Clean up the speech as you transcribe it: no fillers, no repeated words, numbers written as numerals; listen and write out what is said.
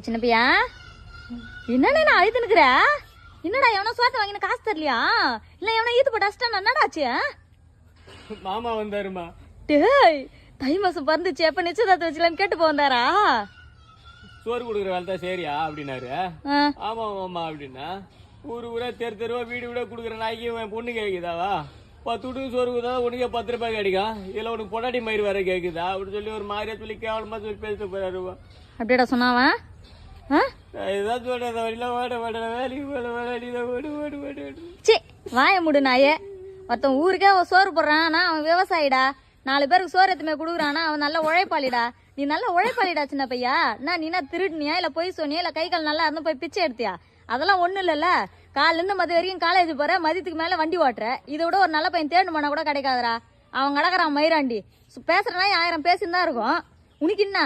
சின்ன பையா என்னடா நான் அழுதுனுக்குற? என்னடா எவனோ சோத்த வாங்கின காசு தரலையா? இல்ல எவனோ ஈத்து போட்டு அஷ்டம் என்னடாச்சு? மாமா வந்தாருமா. டேய் தை மாசம் பிறந்துச்சு எப்ப நிச்சயதார்த்தம் வச்சுலான்னு கேட்டு போந்தாரா? சோறு கொடுக்குற வேலை தான் சரியா அப்படின்னாரு. ஆமா மாமா அப்படின்னா ஊரு ஊரா தெருவா வீடு வீடா கொடுக்குற நாய்க்கு என் பொண்ணு கேக்குதாவா? 10 வீட்டுக்கு சோறு கொடுத்தா உனக்கே 10 ரூபாய் கிடைக்கும். இதுல உனக்கு பொண்டாட்டி மயிர் வேற கேக்குதா அப்படின்னு சொல்லி ஒரு மாதிரியா சொல்லி கேவலமா சொல்லி பேசிட்டு போறாருவா. அப்படியேடா சொன்னாவன்? இதுதான் சொல்றேன் வழியில ஓட ஓட வேலைக்கு ஓட ஓட ஓடு ஓடு. சி வாய முடு நாயே. ஒருத்தன் ஊருக்கே அவன் சோறு போடுறான்னா அவன் விவசாயிடா. 4 பேருக்கு சோறு எத்துமே கொடுக்குறானா அவன் நல்ல உழைப்பாளிடா. நீ நல்ல உழைப்பாளிடா சின்ன பையா. நீ என்ன திருடுனியா இல்ல பொய் சொன்னியா இல்ல கை கால் நல்லா இருந்து போய் பிச்சை எடுத்தியா? அதெல்லாம் ஒண்ணும் இல்லல்ல. காலில இருந்து மதிய வரைக்கும் காலேஜ் போற, மதியத்துக்கு மேல வண்டி ஓட்டுற. இதை விட ஒரு நல்ல பையன் தேடு போனா கூட கிடைக்காதரா. அவன் கிடக்குறான் மயிராண்டி. பேசுறனா 1000 பேசின்னு தான் இருக்கும். உனக்கு என்ன?